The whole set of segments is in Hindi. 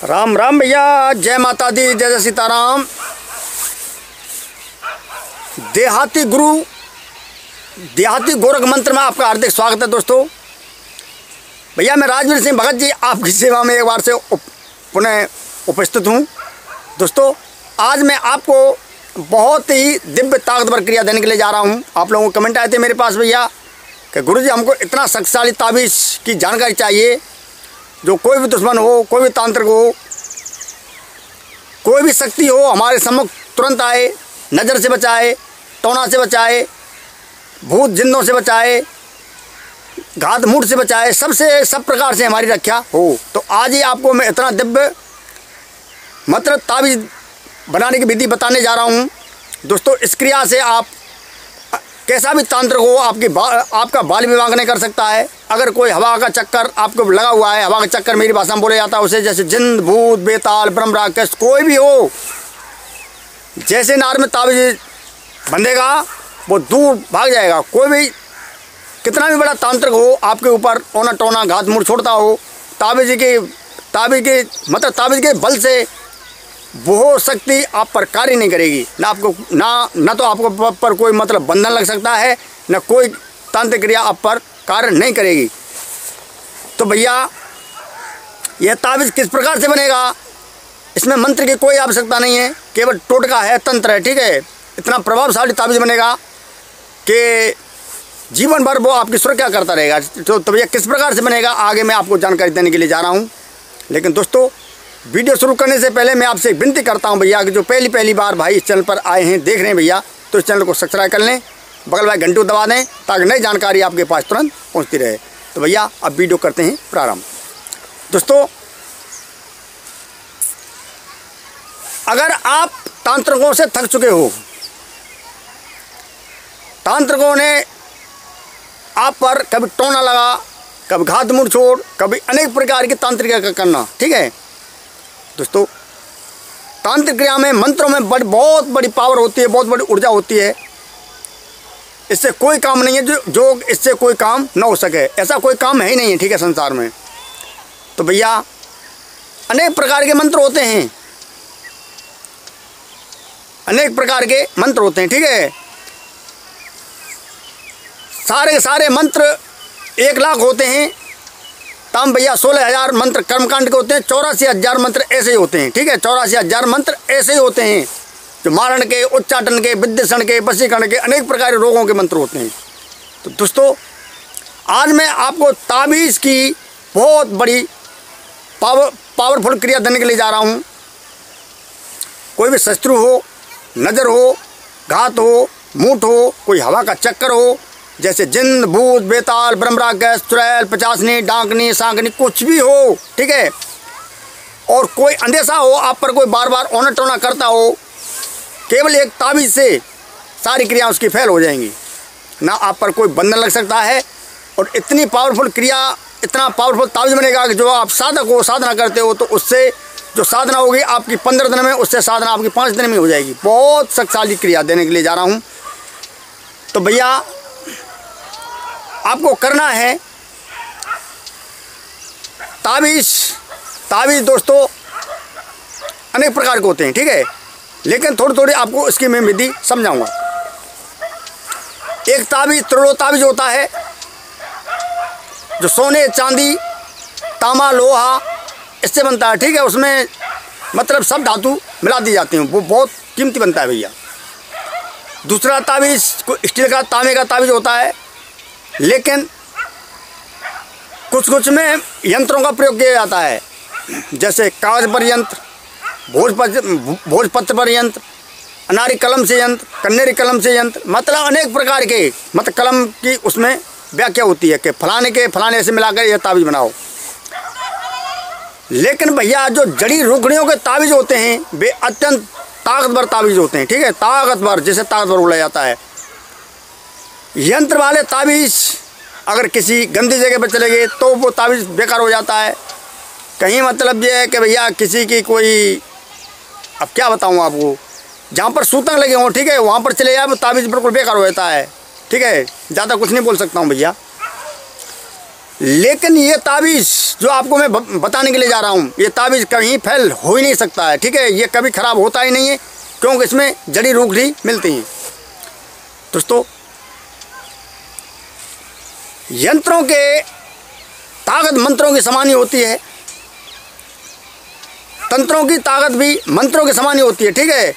राम राम भैया, जय माता दी, जय जय सीताराम। देहाती गुरु देहाती गोरख मंत्र में आपका हार्दिक स्वागत है दोस्तों। भैया मैं राजवीर सिंह भगत जी आपकी सेवा में एक बार से पुनः उपस्थित हूँ। दोस्तों आज मैं आपको बहुत ही दिव्य ताकतवर क्रिया देने के लिए जा रहा हूँ। आप लोगों को कमेंट आए थे मेरे पास भैया कि गुरुजी हमको इतना शक्तिशाली ताबीज़ की जानकारी चाहिए जो कोई भी दुश्मन हो, कोई भी तांत्रिक हो, कोई भी शक्ति हो हमारे सम्मुख तुरंत आए, नज़र से बचाए, टोना से बचाए, भूत जिन्नों से बचाए, घात मूठ से बचाए, सब प्रकार से हमारी रक्षा हो। तो आज ही आपको मैं इतना दिव्य मतलब ताबीज़ बनाने की विधि बताने जा रहा हूँ। दोस्तों इस क्रिया से आप कैसा भी तांत्रिक हो आपका बाल विवाह नहीं कर सकता है। अगर कोई हवा का चक्कर आपको लगा हुआ है, हवा का चक्कर मेरी भाषा में बोला जाता है उसे, जैसे जिन्न, भूत, बेताल, ब्रह्म राक्षस कोई भी हो, जैसे नार में ताबीज़ बंधेगा वो दूर भाग जाएगा। कोई भी कितना भी बड़ा तांत्रिक हो आपके ऊपर ओना टोना घात मूठ छोड़ता हो, ताबीज़ के बल से वो शक्ति आप पर कार्य नहीं करेगी। ना तो आपको पर कोई मतलब बंधन लग सकता है, ना कोई तांत्रिक क्रिया आप पर कार्य नहीं करेगी। तो भैया यह ताबीज़ किस प्रकार से बनेगा, इसमें मंत्र की कोई आवश्यकता नहीं है, केवल टोटका है, तंत्र है। ठीक है, इतना प्रभावशाली ताबीज़ बनेगा कि जीवन भर वो आपकी सुरक्षा करता रहेगा। तो भैया किस प्रकार से बनेगा आगे मैं आपको जानकारी देने के लिए जा रहा हूँ। लेकिन दोस्तों वीडियो शुरू करने से पहले मैं आपसे एक विनती करता हूं भैया कि जो पहली बार भाई इस चैनल पर आए हैं, देख रहे हैं भैया, तो इस चैनल को सब्सक्राइब कर लें, बगल वाले घंटी को दबा दें ताकि नई जानकारी आपके पास तुरंत पहुंचती रहे। तो भैया अब वीडियो करते हैं प्रारंभ। दोस्तों अगर आप तांत्रिकों से थक चुके हो, तांत्रिकों ने आप पर कभी टोना लगा, कभी घात मूठ छोड़, कभी अनेक प्रकार की तांत्रिक करना, ठीक है दोस्तों। तांत्रिक क्रिया में मंत्रों में बहुत बड़ी पावर होती है, बहुत बड़ी ऊर्जा होती है। इससे कोई काम नहीं है जो इससे कोई काम ना हो सके, ऐसा कोई काम है ही नहीं है, ठीक है, संसार में। तो भैया अनेक प्रकार के मंत्र होते हैं, अनेक प्रकार के मंत्र होते हैं, ठीक है। सारे मंत्र 1 लाख होते हैं, तम भैया 16,000 मंत्र कर्मकांड के होते हैं, 84,000 मंत्र ऐसे ही होते हैं, ठीक है। 84,000 मंत्र ऐसे ही होते हैं जो मारण के, उच्चाटन के, विद्वेषण के, वशीकरण के, अनेक प्रकार के रोगों के मंत्र होते हैं। तो दोस्तों आज मैं आपको ताबीज़ की बहुत बड़ी पावरफुल क्रिया देने के लिए जा रहा हूँ। कोई भी शत्रु हो, नज़र हो, घात हो, मूठ हो, कोई हवा का चक्कर हो, जैसे जिन्न, भूत, बेताल, ब्रह्म राक्षस, चुड़ैल, पिशाचनी, डाकनी, सांकनी, कुछ भी हो, ठीक है। और कोई अंदेशा हो आप पर, कोई बार बार ओना टोना करता हो, केवल एक ताबीज़ से सारी क्रिया उसकी फेल हो जाएंगी। ना आप पर कोई बंधन लग सकता है, और इतनी पावरफुल क्रिया, इतना पावरफुल ताबीज़ बनेगा कि जो आप साधक हो, साधना करते हो, तो उससे जो साधना होगी आपकी 15 दिन में, उससे साधना आपकी 5 दिन में हो जाएगी। बहुत शक्तिशाली क्रिया देने के लिए जा रहा हूँ। तो भैया आपको करना है ताबीज़ दोस्तों अनेक प्रकार के होते हैं, ठीक है, लेकिन थोड़ी आपको इसकी मैं विधि समझाऊंगा। एक ताबीज़ त्रिलोक ताबीज़ होता है जो सोने, चांदी, तांबा, लोहा इससे बनता है, ठीक है। उसमें मतलब सब धातु मिला दी जाती हैं, वो बहुत कीमती बनता है भैया। दूसरा ताबीज़ स्टील का, तांबे का ताबीज़ होता है, लेकिन कुछ में यंत्रों का प्रयोग किया जाता है, जैसे कागज पर यंत्र, भोजपत्र पर यंत्र, अनारी कलम से यंत्र, कन्नेरी कलम से यंत्र, मतलब अनेक प्रकार के मतलब कलम की उसमें व्याख्या होती है कि फलाने से मिलाकर यह ताबीज़ बनाओ। लेकिन भैया जो जड़ी रुकड़ियों के ताबीज़ होते हैं वे अत्यंत ताकतवर ताबीज़ होते हैं, ठीक है, ताकतवर, जैसे ताकतवर बोला जाता है। यंत्र वाले ताबीज़ अगर किसी गंदी जगह पर चले गए तो वो ताबीज़ बेकार हो जाता है। कहीं मतलब ये है कि भैया किसी की कोई, अब क्या बताऊँ आपको, जहाँ पर सूतक लगे हों, ठीक है, वहाँ पर चले जाए वो ताबीज़ बिल्कुल बेकार हो जाता है, ठीक है। ज़्यादा कुछ नहीं बोल सकता हूँ भैया। लेकिन ये ताबीज़ जो आपको मैं बताने के लिए जा रहा हूँ, ये ताबीज़ कहीं फेल हो ही नहीं सकता है, ठीक है। ये कभी ख़राब होता ही नहीं है, क्योंकि इसमें जड़ी रूखड़ी मिलती हैं। दोस्तों, यंत्रों के ताकत मंत्रों की समान ही होती है, तंत्रों की ताकत भी मंत्रों के समान ही होती है, ठीक है।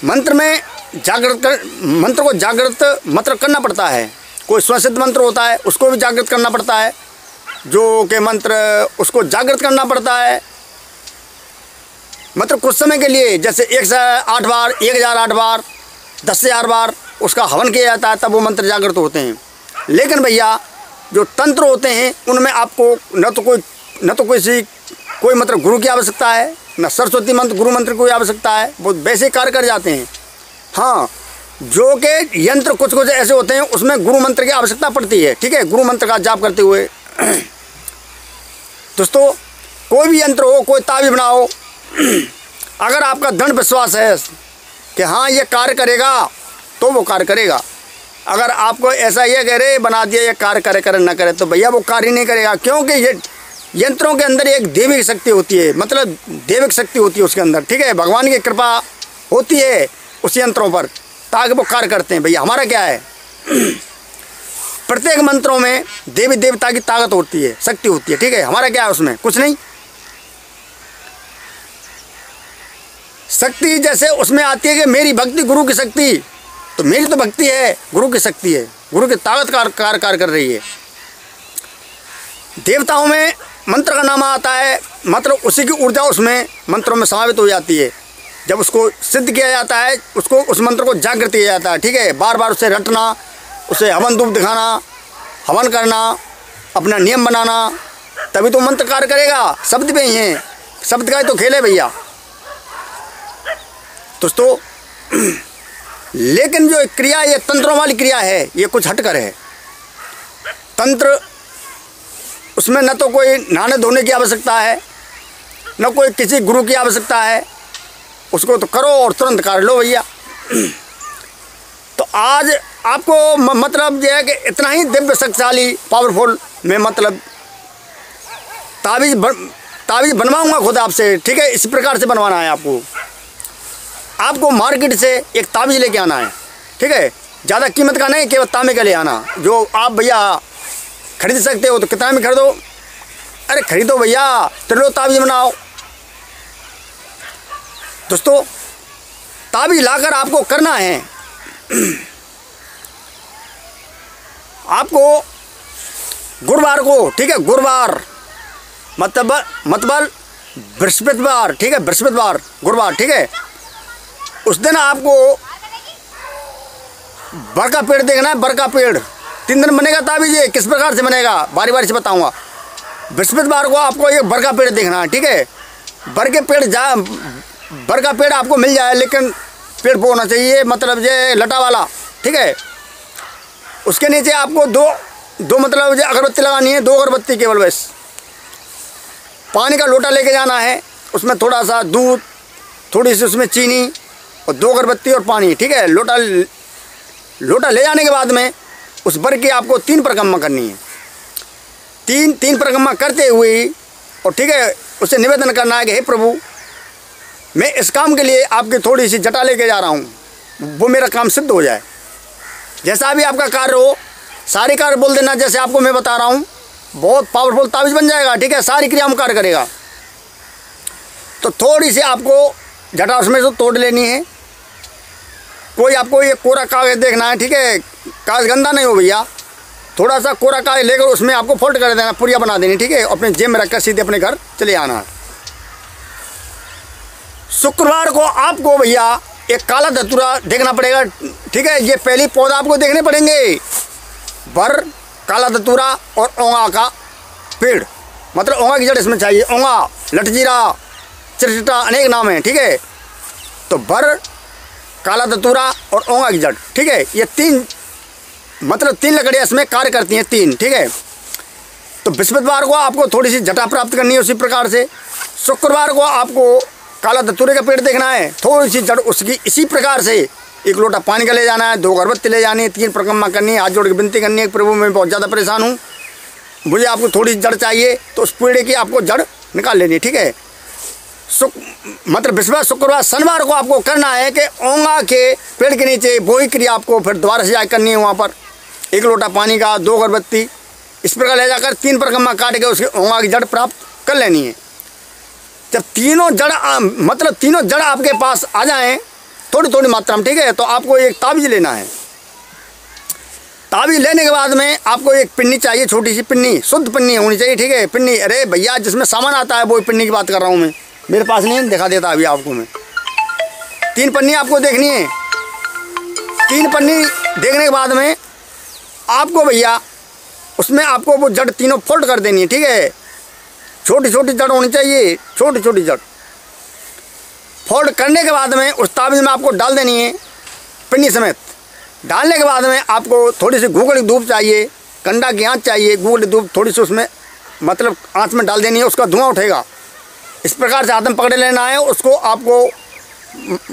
मंत्र में मंत्र को जागृत मतलब करना पड़ता है। कोई स्वसिद्ध मंत्र होता है, उसको भी जागृत करना पड़ता है, जो के मंत्र उसको जागृत करना पड़ता है, मतलब कुछ समय के लिए, जैसे 108 बार, 1008 बार, 10,000 बार उसका हवन किया जाता है, तब वो मंत्र जागृत होते हैं। लेकिन भैया जो तंत्र होते हैं उनमें आपको न तो कोई मतलब गुरु की आवश्यकता है, न सरस्वती मंत्र गुरु मंत्र की आवश्यकता है, वो वैसे कार्य कर जाते हैं। हाँ, जो के यंत्र कुछ ऐसे होते हैं उसमें गुरु मंत्र की आवश्यकता पड़ती है, ठीक है, गुरु मंत्र का जाप करते हुए। दोस्तों, कोई भी यंत्र हो, कोई ताबीज़ बनाओ, अगर आपका दृढ़ विश्वास है कि हाँ ये कार्य करेगा, तो वो कार्य करेगा। अगर आपको ऐसा ये कह रहे बना दिया ये कार्य करे ना करे, तो भैया वो कार्य नहीं करेगा, क्योंकि ये यंत्रों के अंदर एक दैविक शक्ति होती है, मतलब दैविक शक्ति होती है उसके अंदर, ठीक है। भगवान की कृपा होती है उस यंत्रों पर, ताकि वो कार्य करते हैं। भैया हमारा क्या है, प्रत्येक मंत्रों में देवी देवता की ताकत होती है, शक्ति होती है, ठीक है। हमारा क्या है, उसमें कुछ नहीं। शक्ति जैसे उसमें आती है कि मेरी भक्ति गुरु की शक्ति, तो मेरी तो भक्ति है, गुरु की शक्ति है, गुरु की ताकत कार्य कर रही है। देवताओं में मंत्र का नाम आता है, मतलब उसी की ऊर्जा उसमें मंत्रों में समावित हो जाती है। जब उसको सिद्ध किया जाता है, उसको उस मंत्र को जागृत किया जाता है, ठीक है। बार बार उसे रटना, उसे हवन धूप दिखाना, हवन करना, अपना नियम बनाना, तभी तो मंत्र कार्य करेगा। शब्द में ही है, शब्द का ही तो खेल है भैया। दोस्तों, लेकिन जो क्रिया ये तंत्रों वाली क्रिया है, ये कुछ हटकर है। तंत्र उसमें न तो कोई नहाने धोने की आवश्यकता है, न कोई किसी गुरु की आवश्यकता है, उसको तो करो और तुरंत कर लो भैया। तो आज आपको मतलब यह है कि इतना ही दिव्य शक्तिशाली पावरफुल में मतलब ताबीज़ बनवाऊंगा खुद आपसे, ठीक है। इसी प्रकार से बनवाना है आपको मार्केट से एक ताबीज़ लेके आना है, ठीक है। ज़्यादा कीमत का नहीं, केवल तांबे का ले आना, जो आप भैया खरीद सकते हो। तो कितना में खरीदो, अरे खरीदो भैया, चलो ताबीज़ बनाओ। दोस्तों, ताबीज़ लाकर आपको करना है, आपको गुरुवार को, ठीक है, गुरुवार मतलब बृहस्पतिवार, ठीक है, बृहस्पतिवार गुरुवार, ठीक है। उस दिन आपको बर का पेड़ देखना है, बर का पेड़ 3 दिन बनेगा ताबीज़। ये किस प्रकार से बनेगा बारी बारी से बताऊंगा। बृहस्पतिवार को आपको एक बर का पेड़ देखना है, ठीक है। बर का पेड़ आपको मिल जाए, लेकिन पेड़ वो होना चाहिए मतलब ये लटा वाला, ठीक है। उसके नीचे आपको दो मतलब अगरबत्ती लगानी है, 2 अगरबत्ती केवल बस। पानी का लोटा लेके जाना है, उसमें थोड़ा सा दूध, थोड़ी सी उसमें चीनी और 2 अगरबत्ती और पानी, ठीक है। लोटा ले जाने के बाद में उस बर की आपको 3 परिक्रमा करनी है। तीन परिक्रमा करते हुए और ठीक है, उससे निवेदन करना है कि हे प्रभु, मैं इस काम के लिए आपकी थोड़ी सी जटा लेके जा रहा हूँ, वो मेरा काम सिद्ध हो जाए। जैसा भी आपका कार्य हो, सारे कार्य बोल देना जैसे आपको मैं बता रहा हूँ, बहुत पावरफुल ताबीज़ बन जाएगा, ठीक है। सारी क्रिया में कार्य करेगा। तो थोड़ी सी आपको जटा उसमें से तोड़ लेनी है। कोई आपको ये कोरा कागज देखना है, ठीक है, कागज गंदा नहीं हो भैया, थोड़ा सा कोरा कागज लेकर उसमें आपको फोल्ड कर देना, पुरिया बना देनी, ठीक है। अपने जेब में रखकर सीधे अपने घर चले आना। शुक्रवार को आपको भैया एक काला धतूरा देखना पड़ेगा, ठीक है। ये पहली पौधा आपको देखने पड़ेंगे, बर, काला धतूरा और ओंगा का पेड़, मतलब ओंगा की जड़ इसमें चाहिए। ओंगा, लटजीरा, चिरचिटा, अनेक नाम हैं, ठीक है। तो बर, काला धतूरा और ओंगा की जड़, ठीक है। ये 3 लकड़ियाँ इसमें कार्य करती हैं, 3, ठीक है। तो बृहस्पतिवार को आपको थोड़ी सी जटा प्राप्त करनी है उसी प्रकार से। शुक्रवार को आपको काला धतूरे का पेड़ देखना है, थोड़ी सी जड़ उसकी इसी प्रकार से। 1 लोटा पानी का ले जाना है, 2 अगरबत्ती ले जानी है, 3 परिक्रमा करनी है, हाथ जोड़ के विनती करनी है, प्रभु मैं बहुत ज़्यादा परेशान हूँ, मुझे आपको थोड़ी जड़ चाहिए तो उस पेड़ की आपको जड़ निकाल लेनी है, ठीक है। मतलब बृहस्पतिवार, शुक्रवार, शनिवार को आपको करना है कि ओंगा के पेड़ के नीचे वही क्रिया आपको फिर दोबारा से जाकर करनी है। वहाँ पर 1 लोटा पानी का, 2 अगरबत्ती, इस प्रकार ले जाकर 3 परिक्रमा काट के उसके ओंगा की जड़ प्राप्त कर लेनी है। जब तीनों जड़ आपके पास आ जाएं थोड़ी थोड़ी मात्रा में, ठीक है, तो आपको एक ताबीज लेना है। ताबीज लेने के बाद में आपको एक पिन्नी चाहिए, छोटी सी पिन्नी, शुद्ध पिन्नी होनी चाहिए, ठीक है। पिन्नी, अरे भैया जिसमें सामान आता है वो पिन्नी की बात कर रहा हूँ मैं, मेरे पास नहीं है, दिखा देता अभी आपको मैं। 3 पन्नी आपको देखनी है। 3 पन्नी देखने के बाद में आपको भैया उसमें आपको वो जड़ तीनों फोल्ड कर देनी है, ठीक है। छोटी छोटी जड़ होनी चाहिए, छोटी छोटी जड़ फोल्ड करने के बाद में उस ताबीज में आपको डाल देनी है पिन्नी समेत। डालने के बाद में आपको थोड़ी सी गूगल की धूप चाहिए, कंडा की आँच चाहिए, गूगल की धूप थोड़ी सी उसमें मतलब आँच में डाल देनी है, उसका धुआं उठेगा। इस प्रकार से हाथ में पकड़े लेना है उसको, आपको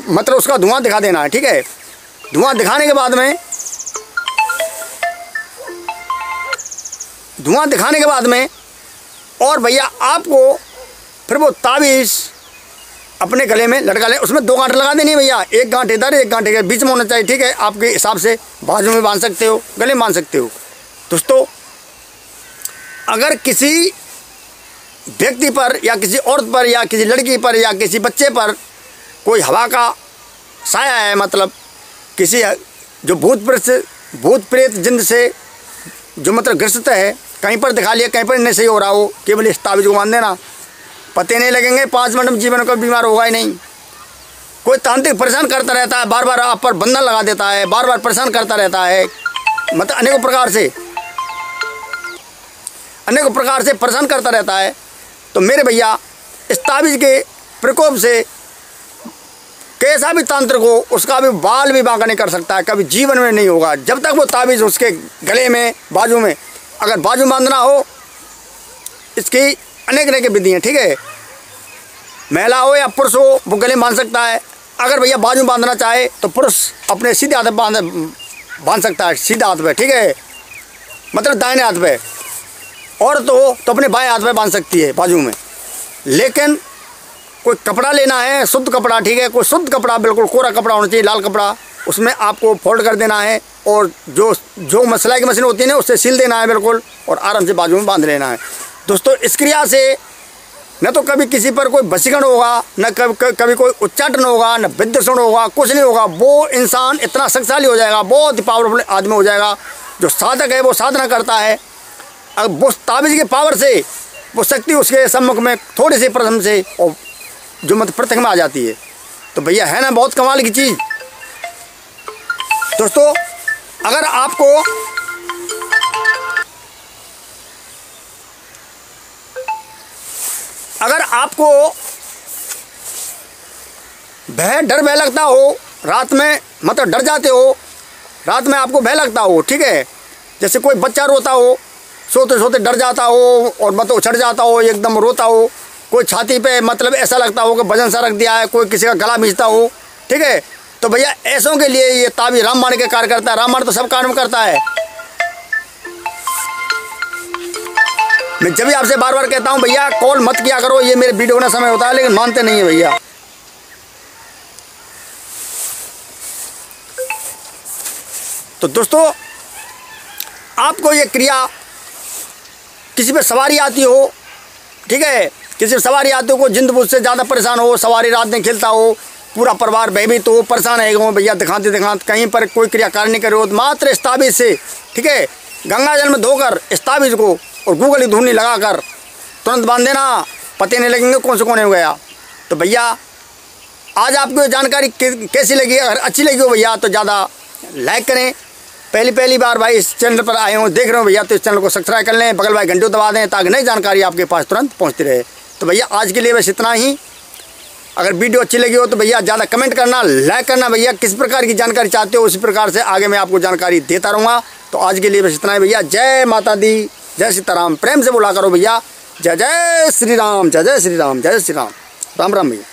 मतलब उसका धुआं दिखा देना है, ठीक है। धुआं दिखाने के बाद में और भैया आपको फिर वो ताबीज़ अपने गले में लटका लें। उसमें 2 गांठ लगा देनी है भैया, 1 गांठ इधर, 1 गांठ के बीच में होना चाहिए, ठीक है। आपके हिसाब से बाजू में बांध सकते हो, गले में बांध सकते हो। दोस्तों, अगर किसी व्यक्ति पर या किसी औरत पर या किसी लड़की पर या किसी बच्चे पर कोई हवा का साया है, मतलब किसी जो भूत प्रेत जिन से जो मतलब ग्रसित है, कहीं पर दिखा लिया, कहीं पर नहीं सही हो रहा हो, केवल इस ताबीज को बांध देना, पते नहीं लगेंगे, 5 मिनट में जीवन का बीमार होगा ही नहीं। कोई तांत्रिक परेशान करता रहता है, बार बार आप पर बंधन लगा देता है, बार बार परेशान करता रहता है, मतलब अनेकों प्रकार से परेशान करता रहता है, तो मेरे भैया इस ताबीज के प्रकोप से कैसा भी तांत्रिक हो उसका भी बाल भी बांका नहीं कर सकता है, कभी जीवन में नहीं होगा, जब तक वो ताबीज उसके गले में, बाजू में, अगर बाजू बांधना हो, इसकी अनेक विधि हैं, ठीक है। महिला हो या पुरुष हो वो गले बांध सकता है। अगर भैया बाजू बांधना चाहे तो पुरुष अपने सीधे हाथ बांध सकता है, सीधा हाथ पे, ठीक है, मतलब दाहिने हाथ पे। औरत हो तो अपने बाएं हाथ पे बांध सकती है बाजू में। लेकिन कोई कपड़ा लेना है, शुद्ध कपड़ा, ठीक है, कोई शुद्ध कपड़ा, बिल्कुल कोरा कपड़ा होना चाहिए, लाल कपड़ा, उसमें आपको फोल्ड कर देना है और जो सिलाई की मशीन होती है ना उससे सील देना है बिल्कुल, और आराम से बाजू में बांध लेना है। दोस्तों, इस क्रिया से न तो कभी किसी पर कोई वशीकरण होगा, न कभी कोई उच्चाटन होगा, न विद्वेषण होगा, कुछ नहीं होगा। वो इंसान इतना शक्तिशाली हो जाएगा, बहुत ही पावरफुल आदमी हो जाएगा। जो साधक है वो साधना करता है, अब वो ताबीज के पावर से वो शक्ति उसके सम्मुख में थोड़ी सी प्रथम से और जो मतलब प्रत्यक्ष में आ जाती है। तो भैया है ना बहुत कमाल की चीज़। दोस्तों, अगर आपको डर भय लगता हो, रात में मतलब डर जाते हो, रात में आपको भय लगता हो, ठीक है, जैसे कोई बच्चा रोता हो, सोते सोते डर जाता हो और मतलब उछड़ जाता हो, एकदम रोता हो, कोई छाती पे मतलब ऐसा लगता हो कि वजन सा रख दिया है, कोई किसी का गला खींचता हो, ठीक है, तो भैया ऐसों के लिए ये ताबीज रामबाण के कार्य करता है। रामबाण तो सब कार्य में करता है। मैं जब भी आपसे बार बार कहता हूँ भैया कॉल मत किया करो, ये मेरे वीडियो का समय होता है, लेकिन मानते नहीं है भैया। तो दोस्तों, आपको ये क्रिया किसी पे सवारी आती हो, ठीक है, किसी पे सवारी आती हो, कोई जिंद से ज़्यादा परेशान हो, सवारी रात में खेलता हो, पूरा परिवार भयभीत हो, परेशान है भैया, दिखाते कहीं पर कोई क्रिया कार्य नहीं करे हो, तो मात्र इस ताबीज से, ठीक है, गंगा जल में धोकर इस ताबीज को और गूगल की धुनी लगाकर तुरंत बांध देना, पते नहीं लगेंगे कौन से कोने हो गया। तो भैया आज आपको जानकारी कैसी लगी? अगर अच्छी लगी हो भैया तो ज़्यादा लाइक करें। पहली बार भाई इस चैनल पर आए हो, देख रहे हो भैया, तो इस चैनल को सब्सक्राइब कर लें, बगल भाई घंटे दबा दें ताकि नई जानकारी आपके पास तुरंत पहुंचती रहे। तो भैया आज के लिए बस इतना ही। अगर वीडियो अच्छी लगी हो तो भैया ज़्यादा कमेंट करना, लाइक करना। भैया किस प्रकार की जानकारी चाहते हो उसी प्रकार से आगे मैं आपको जानकारी देता रहूँगा। तो आज के लिए बस इतना ही भैया। जय माता दी, जय सीताराम। प्रेम से बोला करो भैया, जय जय श्री राम, जय जय श्री राम, जय श्री राम। राम राम भैया।